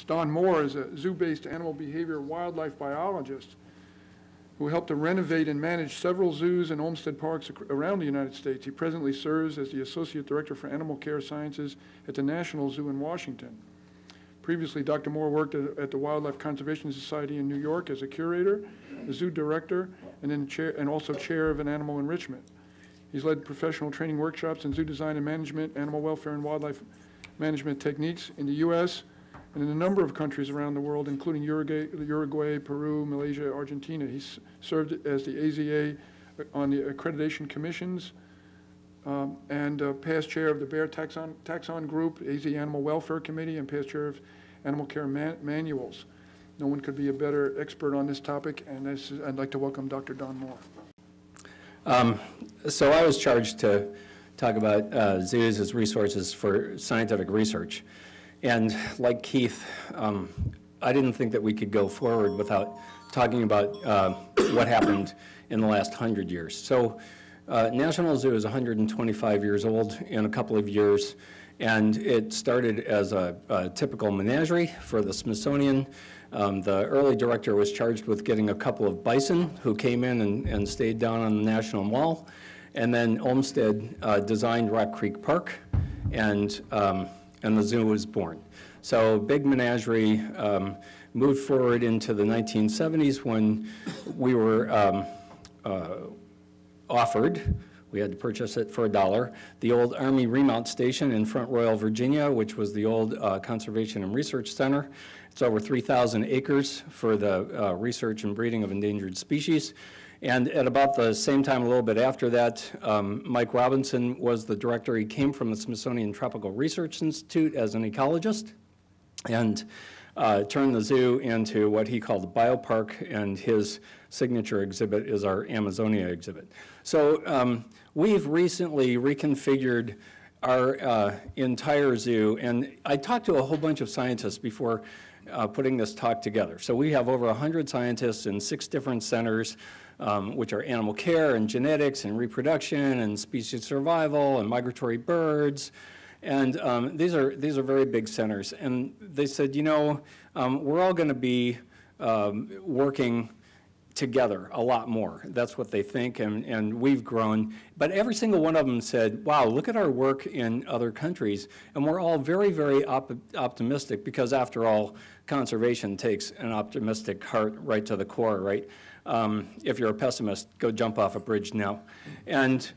Don Moore is a zoo-based animal behavior wildlife biologist who helped to renovate and manage several zoos and Olmsted parks around the United States. He presently serves as the Associate Director for Animal Care Sciences at the National Zoo in Washington. Previously, Dr. Moore worked at the Wildlife Conservation Society in New York as a curator, a zoo director, and also chair of an animal enrichment. He's led professional training workshops in zoo design and management, animal welfare and wildlife management techniques in the U.S. and in a number of countries around the world, including Uruguay, Peru, Malaysia, Argentina. He's served as the AZA on the accreditation commissions and past chair of the Bayer Taxon Group, AZ Animal Welfare Committee, and past chair of Animal Care Manuals. No one could be a better expert on this topic, and I'd like to welcome Dr. Don Moore. So I was charged to talk about zoos as resources for scientific research. And like Keith, I didn't think that we could go forward without talking about what happened in the last 100 years. So National Zoo is 125 years old in a couple of years, and it started as a typical menagerie for the Smithsonian. The early director was charged with getting a couple of bison who came in and stayed down on the National Mall. And then Olmsted designed Rock Creek Park, and the zoo was born. So big menagerie moved forward into the 1970s when we were offered, we had to purchase it for $1, the old Army Remount Station in Front Royal, Virginia, which was the old Conservation and Research Center. It's over 3,000 acres for the research and breeding of endangered species. And at about the same time, a little bit after that, Mike Robinson was the director. He came from the Smithsonian Tropical Research Institute as an ecologist and turned the zoo into what he called the biopark, and his signature exhibit is our Amazonia exhibit. So we've recently reconfigured our entire zoo, and I talked to a whole bunch of scientists before putting this talk together. So we have over 100 scientists in 6 different centers, which are animal care and genetics and reproduction and species survival and migratory birds. And these are very big centers. And they said, you know, we're all going to be working together a lot more. That's what they think, and we've grown. But every single one of them said, wow, look at our work in other countries. And we're all very, very optimistic, because after all, conservation takes an optimistic heart right to the core, right? If you're a pessimist, go jump off a bridge now. And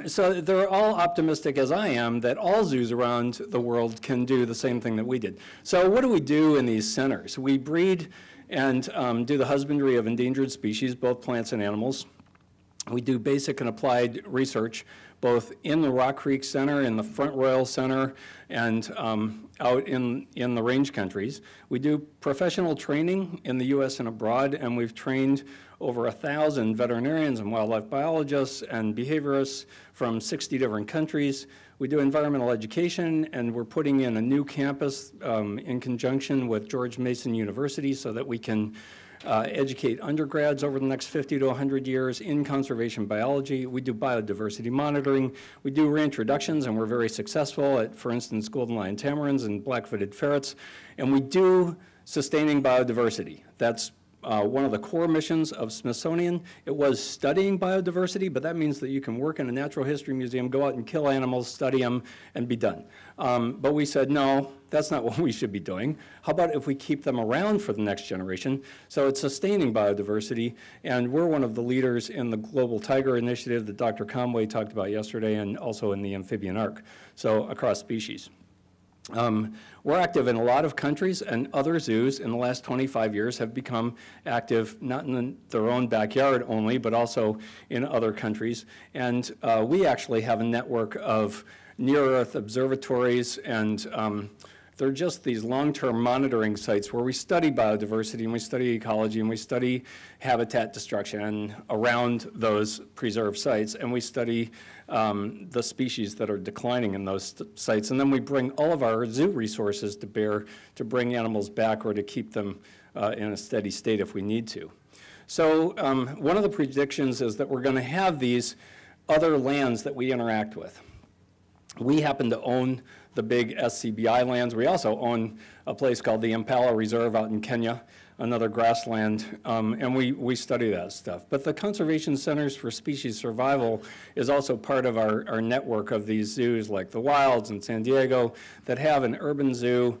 so they're all optimistic, as I am, that all zoos around the world can do the same thing that we did. So what do we do in these centers? We breed and do the husbandry of endangered species, both plants and animals. We do basic and applied research, both in the Rock Creek Center, in the Front Royal Center, and out in the range countries. We do professional training in the US and abroad, and we've trained over 1,000 veterinarians and wildlife biologists and behaviorists from 60 different countries. We do environmental education, and we're putting in a new campus in conjunction with George Mason University so that we can educate undergrads over the next 50 to 100 years in conservation biology. We do biodiversity monitoring. We do reintroductions, and we're very successful at, for instance, golden lion tamarins and black-footed ferrets. And we do sustaining biodiversity. That's one of the core missions of Smithsonian. It was studying biodiversity, but that means that you can work in a natural history museum, go out and kill animals, study them, and be done. But we said, no, that's not what we should be doing. How about if we keep them around for the next generation? So it's sustaining biodiversity, and we're one of the leaders in the Global Tiger Initiative that Dr. Conway talked about yesterday, and also in the Amphibian Ark, so across species. We're active in a lot of countries, and other zoos in the last 25 years have become active, not in their own backyard only, but also in other countries. And we actually have a network of near-Earth observatories, and they're just these long-term monitoring sites where we study biodiversity, and we study ecology, and we study habitat destruction around those preserved sites, and we study the species that are declining in those sites. And then we bring all of our zoo resources to bear to bring animals back or to keep them in a steady state if we need to. So one of the predictions is that we're going to have these other lands that we interact with. We happen to own the big SCBI lands. We also own a place called the Impala Reserve out in Kenya, another grassland, and we study that stuff. But the Conservation Centers for Species Survival is also part of our network of these zoos, like the Wilds in San Diego, that have an urban zoo.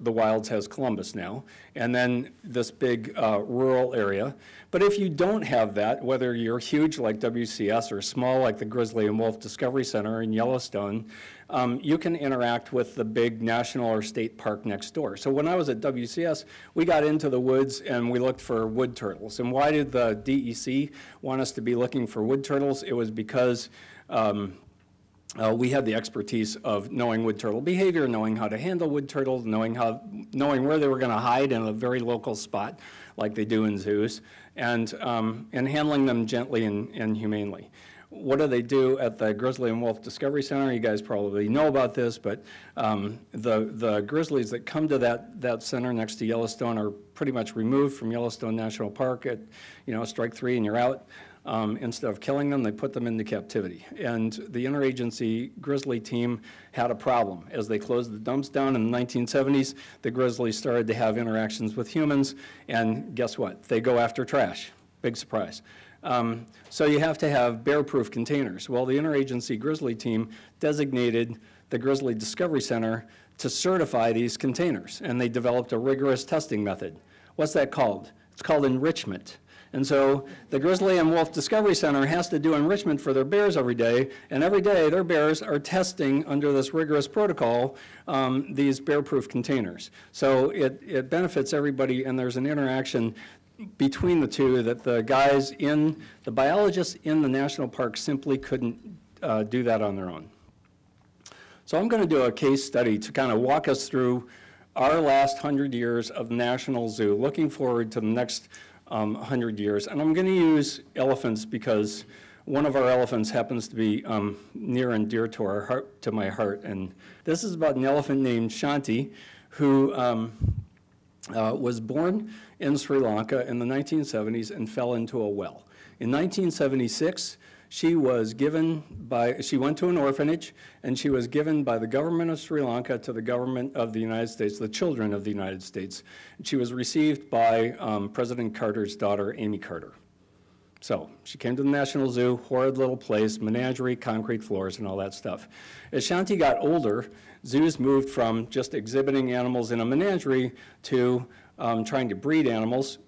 The Wilds has Columbus now, and then this big rural area. But if you don't have that, whether you're huge like WCS or small like the Grizzly and Wolf Discovery Center in Yellowstone, you can interact with the big national or state park next door. So when I was at WCS, we got into the woods and we looked for wood turtles. And why did the DEC want us to be looking for wood turtles? It was because we had the expertise of knowing wood turtle behavior, knowing how to handle wood turtles, knowing where they were going to hide in a very local spot, like they do in zoos, and handling them gently and humanely. What do they do at the Grizzly and Wolf Discovery Center? You guys probably know about this, but the grizzlies that come to that center next to Yellowstone are pretty much removed from Yellowstone National Park at, strike 3 and you're out. Instead of killing them, they put them into captivity. And the interagency grizzly team had a problem. As they closed the dumps down in the 1970s, the grizzlies started to have interactions with humans, and guess what? They go after trash. Big surprise. So you have to have bear-proof containers. Well, the interagency grizzly team designated the Grizzly Discovery Center to certify these containers, and they developed a rigorous testing method. What's that called? It's called enrichment. And so the Grizzly and Wolf Discovery Center has to do enrichment for their bears every day, and every day their bears are testing under this rigorous protocol these bear-proof containers. So it benefits everybody, and there's an interaction between the two that the biologists in the national park simply couldn't do that on their own. So I'm going to do a case study to kind of walk us through our last 100 years of the National Zoo, looking forward to the next 100 years. And I'm going to use elephants because one of our elephants happens to be near and dear to my heart. And this is about an elephant named Shanti, who was born in Sri Lanka in the 1970s and fell into a well. In 1976, she went to an orphanage, and she was given by the government of Sri Lanka to the government of the United States, the children of the United States. And she was received by President Carter's daughter, Amy Carter. So she came to the National Zoo, horrid little place, menagerie, concrete floors, and all that stuff. As Shanti got older, zoos moved from just exhibiting animals in a menagerie to trying to breed animals.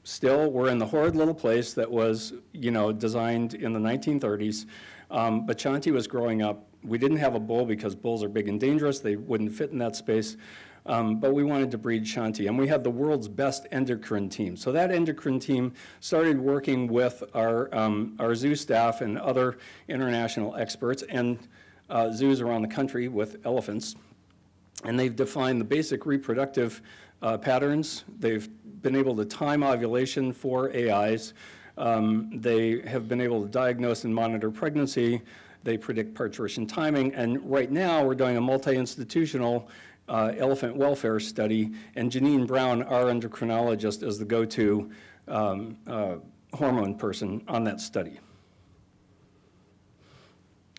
Still, we're in the horrid little place that was, designed in the 1930s. But Shanti was growing up. We didn't have a bull because bulls are big and dangerous. They wouldn't fit in that space. But we wanted to breed Shanti. And we had the world's best endocrine team. So that endocrine team started working with our zoo staff and other international experts and zoos around the country with elephants. And they've defined the basic reproductive patterns. They've been able to time ovulation for AIs. They have been able to diagnose and monitor pregnancy. They predict parturition timing. And right now, we're doing a multi-institutional elephant welfare study. And Janine Brown, our endocrinologist, is the go-to hormone person on that study.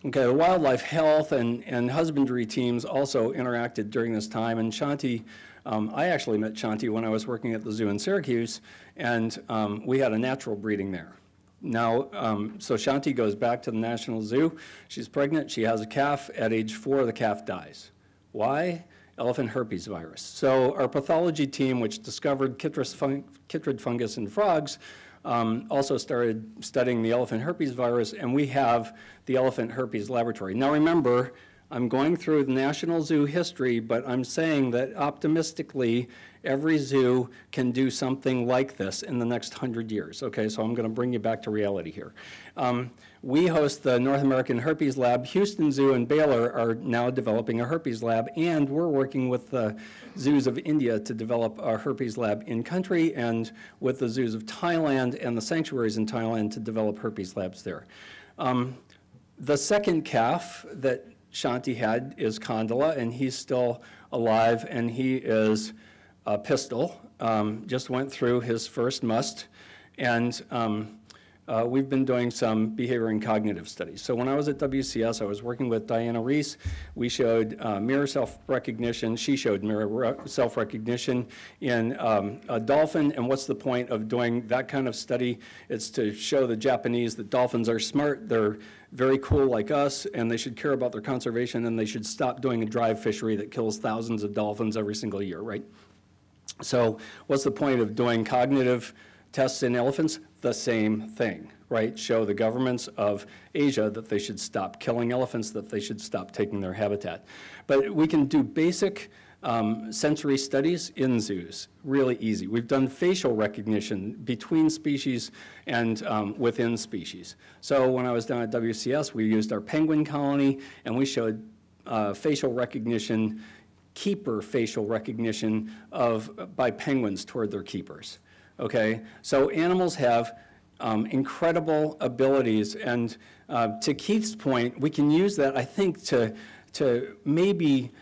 Okay, the wildlife health and husbandry teams also interacted during this time. And Shanti, I actually met Shanti when I was working at the zoo in Syracuse, and we had a natural breeding there. Now, so Shanti goes back to the National Zoo. She's pregnant. She has a calf. At age 4, the calf dies. Why? Elephant herpes virus. So our pathology team, which discovered chytrid fungus in frogs, also started studying the elephant herpes virus, and we have the elephant herpes laboratory. Now remember, I'm going through the National Zoo history, but I'm saying that optimistically, every zoo can do something like this in the next 100 years. Okay, so I'm going to bring you back to reality here. We host the North American Herpes Lab. Houston Zoo and Baylor are now developing a herpes lab, and we're working with the zoos of India to develop a herpes lab in country, and with the zoos of Thailand and the sanctuaries in Thailand to develop herpes labs there. The second calf that Shanti had is Condola, and he's still alive, and he is a pistol, just went through his first must, and we've been doing some behavior and cognitive studies. So when I was at WCS, I was working with Diana Reese. We showed mirror self-recognition. She showed mirror self-recognition in a dolphin. And what's the point of doing that kind of study? It's to show the Japanese that dolphins are smart, they're very cool like us, and they should care about their conservation, and they should stop doing a drive fishery that kills thousands of dolphins every single year, right? So what's the point of doing cognitive tests in elephants? The same thing, right? Show the governments of Asia that they should stop killing elephants, that they should stop taking their habitat. But we can do basic sensory studies in zoos, really easy. We've done facial recognition between species and within species. So when I was down at WCS, we used our penguin colony, and we showed facial recognition, keeper facial recognition by penguins toward their keepers. Okay, so animals have incredible abilities, and to Keith's point, we can use that, I think, to maybe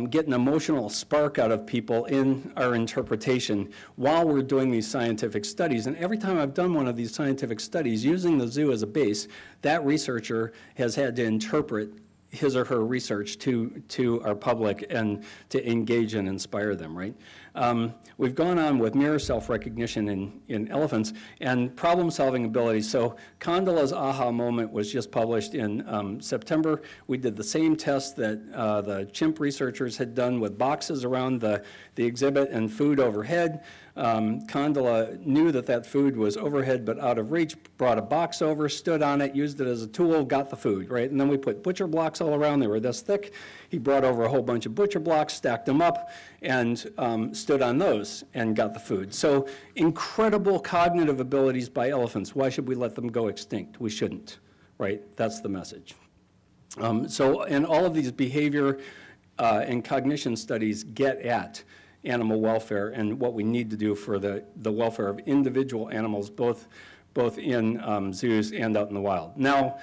get an emotional spark out of people in our interpretation while we're doing these scientific studies. And every time I've done one of these scientific studies, using the zoo as a base, that researcher has had to interpret his or her research to our public and to engage and inspire them, right? We've gone on with mirror self-recognition in elephants and problem-solving abilities. So Kandala's aha moment was just published in September. We did the same test that the chimp researchers had done with boxes around the exhibit and food overhead. Kandala knew that food was overhead but out of reach, brought a box over, stood on it, used it as a tool, got the food, right? And then we put butcher blocks all around. They were this thick. He brought over a whole bunch of butcher blocks, stacked them up, and stood on those and got the food. So incredible cognitive abilities by elephants. Why should we let them go extinct? We shouldn't, right? That's the message. And all of these behavior and cognition studies get at animal welfare and what we need to do for the welfare of individual animals, both in zoos and out in the wild. Now,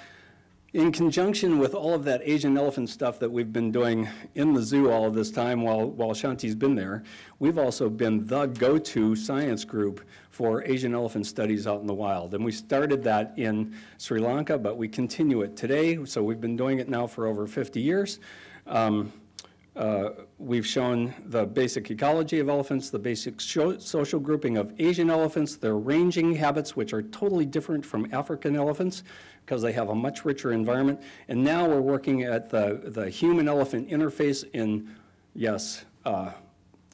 in conjunction with all of that Asian elephant stuff that we've been doing in the zoo all of this time while Shanti's been there, we've also been the go-to science group for Asian elephant studies out in the wild. And we started that in Sri Lanka, but we continue it today. So we've been doing it now for over 50 years. We've shown the basic ecology of elephants, the basic social grouping of Asian elephants, their ranging habits, which are totally different from African elephants because they have a much richer environment. And now we're working at the human-elephant interface in, yes,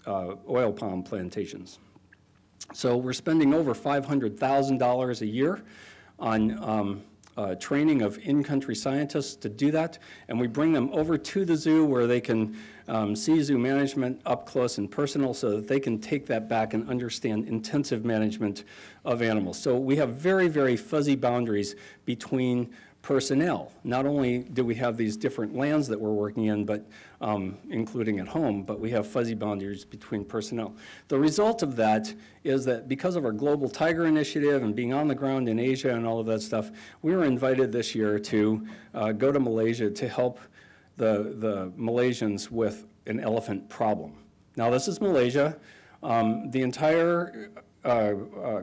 oil palm plantations. So we're spending over $500,000 a year on training of in-country scientists to do that, and we bring them over to the zoo where they can see zoo management up close and personal so that they can take that back and understand intensive management of animals. So we have very, very fuzzy boundaries between personnel. Not only do we have these different lands that we're working in, but including at home, but we have fuzzy boundaries between personnel. The result of that is that because of our Global Tiger Initiative and being on the ground in Asia and all of that stuff, we were invited this year to go to Malaysia to help the Malaysians with an elephant problem. Now, this is Malaysia. The entire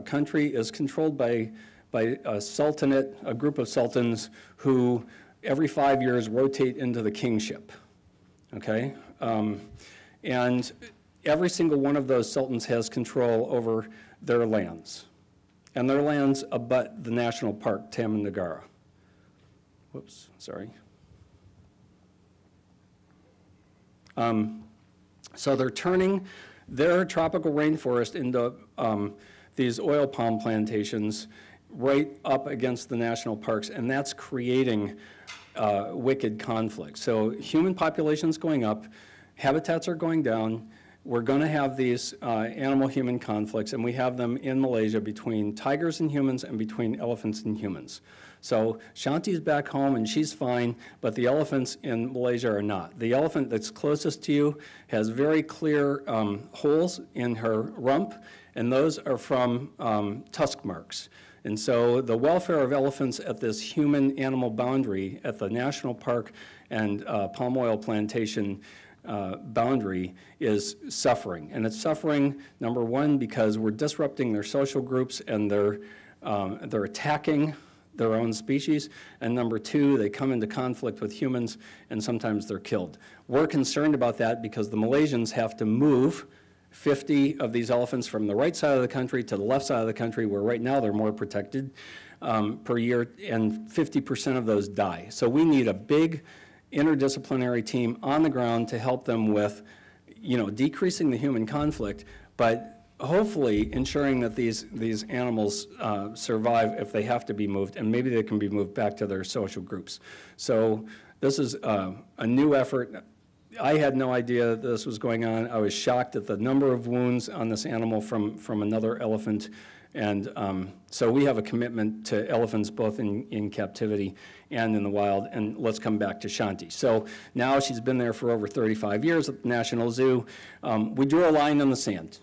country is controlled by a sultanate, a group of sultans who every 5 years rotate into the kingship, okay? And every single one of those sultans has control over their lands. And their lands abut the national park, Taman Negara. Whoops, sorry. So they're turning their tropical rainforest into these oil palm plantations right up against the national parks, and that's creating wicked conflict. So human population's going up, habitats are going down, we're going to have these animal-human conflicts, and we have them in Malaysia between tigers and humans and between elephants and humans. So Shanti's back home and she's fine, but the elephants in Malaysia are not. The elephant that's closest to you has very clear holes in her rump, and those are from tusk marks. And so the welfare of elephants at this human-animal boundary at the national park and palm oil plantation boundary is suffering. And it's suffering, number one, because we're disrupting their social groups and their they're attacking their own species, and number two, they come into conflict with humans, and sometimes they're killed. We're concerned about that because the Malaysians have to move 50 of these elephants from the right side of the country to the left side of the country, where right now they're more protected, per year, and 50% of those die. So we need a big interdisciplinary team on the ground to help them with, decreasing the human conflict, but hopefully ensuring that these animals survive if they have to be moved, and maybe they can be moved back to their social groups. So this is a new effort. I had no idea this was going on. I was shocked at the number of wounds on this animal from another elephant. And so we have a commitment to elephants both in captivity and in the wild. And let's come back to Shanti. So now she's been there for over 35 years at the National Zoo. We drew a line in the sand.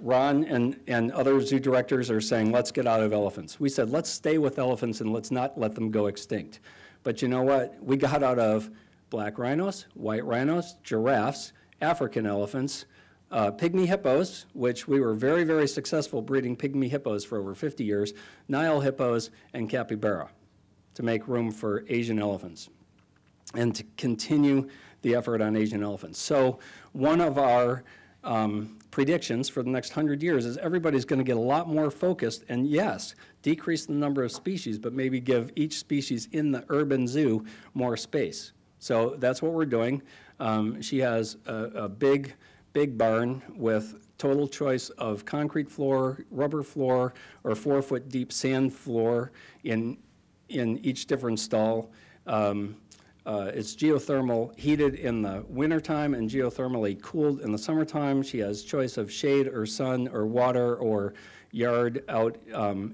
Ron and other zoo directors are saying, let's get out of elephants. We said, let's stay with elephants and let's not let them go extinct. But you know what? We got out of black rhinos, white rhinos, giraffes, African elephants, pygmy hippos, which we were very, very successful breeding pygmy hippos for over 50 years, Nile hippos, and capybara to make room for Asian elephants and to continue the effort on Asian elephants. So one of our predictions for the next 100 years is everybody's going to get a lot more focused and, yes, decrease the number of species, but maybe give each species in the urban zoo more space. So that's what we're doing. She has a big barn with total choice of concrete floor, rubber floor, or 4-foot deep sand floor in each different stall. It's geothermal heated in the wintertime and geothermally cooled in the summertime. She has choice of shade or sun or water or yard out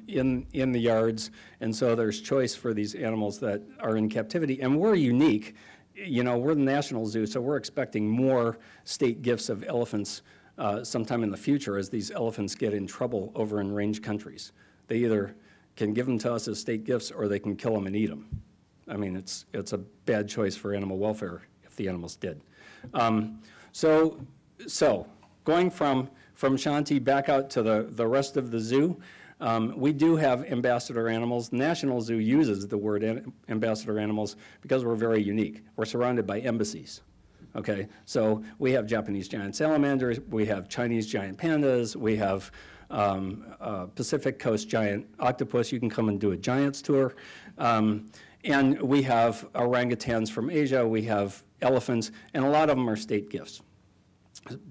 in the yards. And so there's choice for these animals that are in captivity. And we're unique. We're the National Zoo, so we're expecting more state gifts of elephants sometime in the future as these elephants get in trouble over in range countries. They either can give them to us as state gifts or they can kill them and eat them. I mean, it's a bad choice for animal welfare if the animals did. So going from Shanti back out to the rest of the zoo, we do have ambassador animals. The National Zoo uses the word ambassador animals because we're very unique. We're surrounded by embassies. Okay, so we have Japanese giant salamanders, we have Chinese giant pandas, we have Pacific Coast giant octopus. You can come and do a giants tour. And we have orangutans from Asia, we have elephants, and a lot of them are state gifts.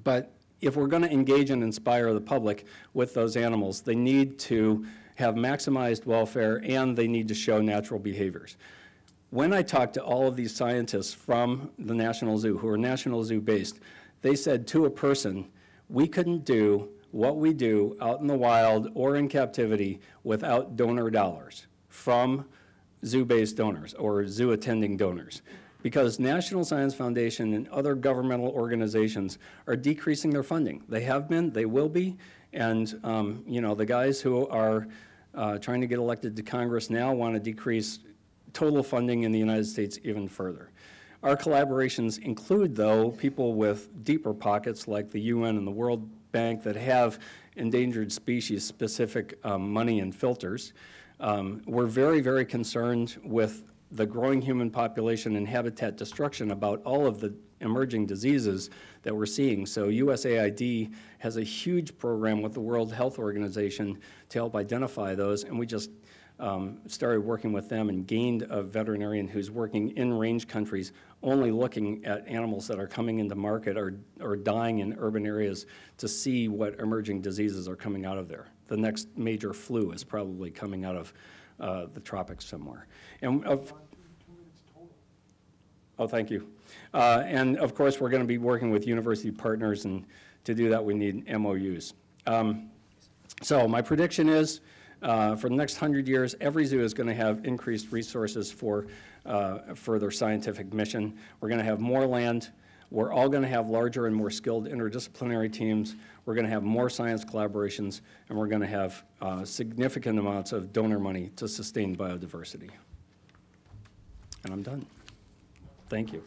But if we're going to engage and inspire the public with those animals, they need to have maximized welfare and they need to show natural behaviors. When I talked to all of these scientists from the National Zoo, who are National Zoo based, they said to a person, we couldn't do what we do out in the wild or in captivity without donor dollars from zoo-based donors or zoo-attending donors, because National Science Foundation and other governmental organizations are decreasing their funding. They have been, they will be, and the guys who are trying to get elected to Congress now want to decrease total funding in the United States even further. Our collaborations include, though, people with deeper pockets like the UN and the World Bank that have endangered species specific money and filters. We're very, very concerned with the growing human population and habitat destruction about all of the emerging diseases that we're seeing. So USAID has a huge program with the World Health Organization to help identify those, and we just started working with them and gained a veterinarian who's working in range countries only looking at animals that are coming into market or dying in urban areas to see what emerging diseases are coming out of there. The next major flu is probably coming out of the tropics somewhere. And oh, thank you. And of course, we're going to be working with university partners, and to do that, we need MOUs. So my prediction is, for the next 100 years, every zoo is going to have increased resources for their scientific mission. We're going to have more land. We're all going to have larger and more skilled interdisciplinary teams. We're going to have more science collaborations, and we're going to have significant amounts of donor money to sustain biodiversity. And I'm done. Thank you.